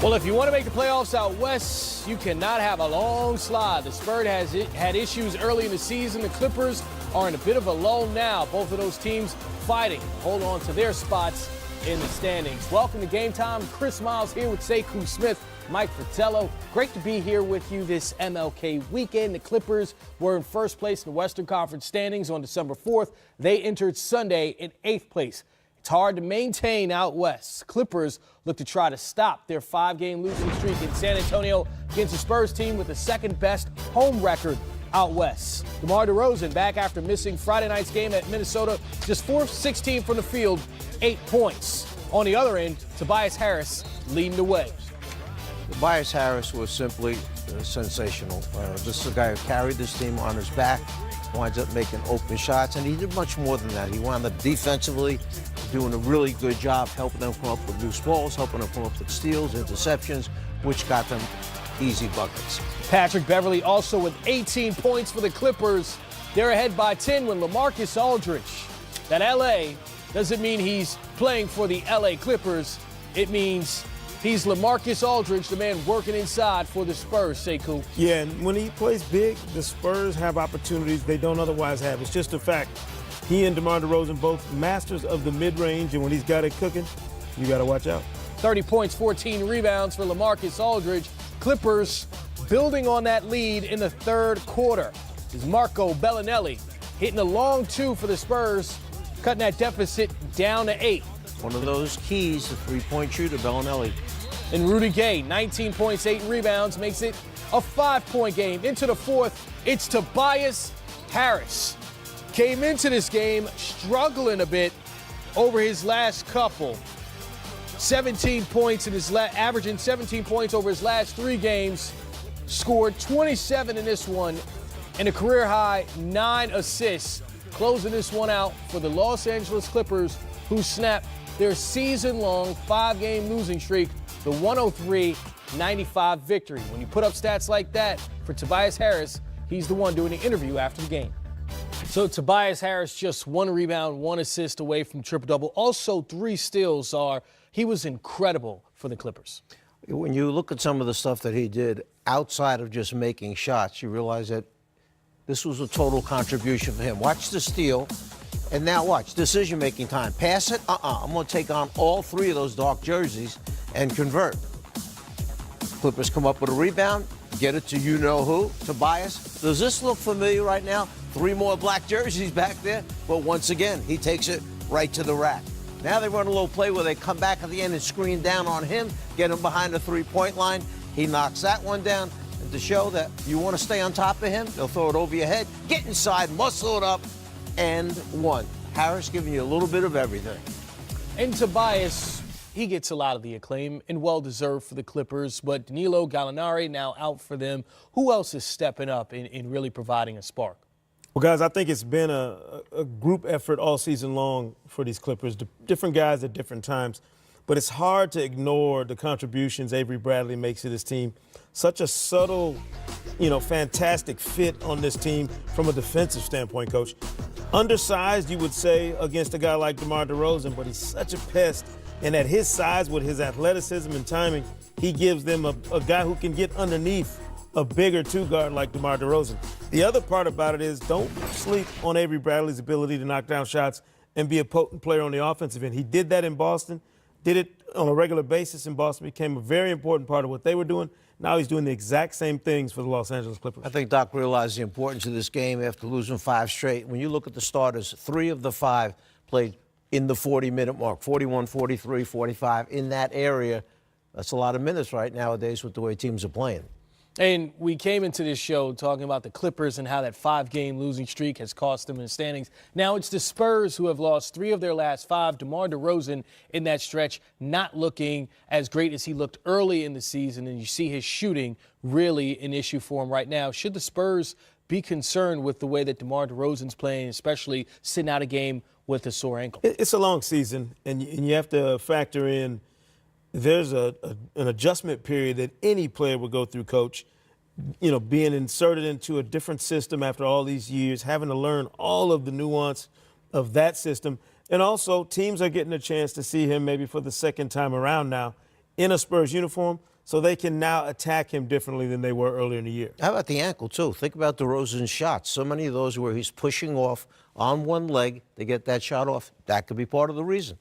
Well, if you want to make the playoffs out west, you cannot have a long slide. The Spurs had issues early in the season. The Clippers are in a bit of a lull now. Both of those teams fighting, hold on to their spots in the standings. Welcome to Game Time. Chris Miles here with Sekou Smith, Mike Fratello. Great to be here with you this MLK weekend. The Clippers were in first place in the Western Conference standings on December 4th. They entered Sunday in 8th place. It's hard to maintain out west. Clippers look to try to stop their 5-game losing streak in San Antonio against the Spurs team with the second-best home record out west. DeMar Derozan back after missing Friday night's game at Minnesota, just 4 of 16 from the field, 8 points. On the other end, Tobias Harris leading the way. Tobias Harris was simply sensational. This is a guy who carried this team on his back, winds up making open shots, and he did much more than that. He wound up defensively doing a really good job helping them come up with loose balls, helping them come up with steals, interceptions, which got them easy buckets. Patrick Beverley also with 18 points for the Clippers. They're ahead by 10 when LaMarcus Aldridge. That L.A. doesn't mean he's playing for the L.A. Clippers. It means he's LaMarcus Aldridge, the man working inside for the Spurs, Sekou. Yeah, and when he plays big, the Spurs have opportunities they don't otherwise have. It's just a fact. He and DeMar Derozan both masters of the mid-range, and when he's got it cooking, you got to watch out. 30 points, 14 rebounds for LaMarcus Aldridge. Clippers building on that lead in the third quarter. Is Marco Belinelli hitting a long 2 for the Spurs, cutting that deficit down to 8. One of those keys, the three-point shooter, Belinelli. And Rudy Gay, 19 points, 8 rebounds, makes it a 5-point game. Into the fourth, it's Tobias Harris. Came into this game struggling a bit over his last couple. 17 points in his averaging 17 points over his last 3 games. Scored 27 in this one, and a career-high 9 assists. Closing this one out for the Los Angeles Clippers, who snapped their season-long 5-game losing streak, the 103-95 victory. When you put up stats like that for Tobias Harris, he's the one doing the interview after the game. So Tobias Harris just 1 rebound, 1 assist away from triple-double. Also 3 steals. He was incredible for the Clippers. When you look at some of the stuff that he did outside of just making shots, you realize that this was a total contribution for him. Watch the steal, and now watch decision-making time. Pass it, I'm going to take on all 3 of those dark jerseys and convert. Clippers come up with a rebound, get it to you-know-who, Tobias. Does this look familiar right now? 3 more black jerseys back there, but once again, he takes it right to the rack. Now they run a little play where they come back at the end and screen down on him, get him behind the 3-point line. He knocks that one down. And to show that you want to stay on top of him, they'll throw it over your head, get inside, muscle it up, and 1. Harris giving you a little bit of everything. And Tobias, he gets a lot of the acclaim and well-deserved for the Clippers, but Danilo Gallinari now out for them. Who else is stepping up in really providing a spark? Well, guys, I think it's been a group effort all season long for these Clippers, different guys at different times. But it's hard to ignore the contributions Avery Bradley makes to this team. Such a subtle, fantastic fit on this team from a defensive standpoint, Coach. Undersized, you would say, against a guy like DeMar Derozan, but he's such a pest. And at his size, with his athleticism and timing, he gives them a guy who can get underneath a bigger 2-guard like DeMar Derozan. The other part about it is don't sleep on Avery Bradley's ability to knock down shots and be a potent player on the offensive end. He did that in Boston, did it on a regular basis in Boston, became a very important part of what they were doing. Now he's doing the exact same things for the Los Angeles Clippers. I think Doc realized the importance of this game after losing 5 straight. When you look at the starters, 3 of the 5 played in the 40-minute mark, 41, 43, 45, in that area. That's a lot of minutes right nowadays with the way teams are playing. And we came into this show talking about the Clippers and how that 5-game losing streak has cost them in the standings. Now it's the Spurs who have lost 3 of their last 5. DeMar Derozan in that stretch not looking as great as he looked early in the season, and you see his shooting really an issue for him right now. Should the Spurs be concerned with the way that DeMar Derozan's playing, especially sitting out a game with a sore ankle? It's a long season, and you have to factor in there's an adjustment period that any player would go through, Coach. Being inserted into a different system after all these years, having to learn all of the nuance of that system. And also, teams are getting a chance to see him maybe for the second time around now in a Spurs uniform. So they can now attack him differently than they were earlier in the year. How about the ankle, too? Think about DeRozan's shots. So many of those where he's pushing off on one leg to get that shot off. That could be part of the reason.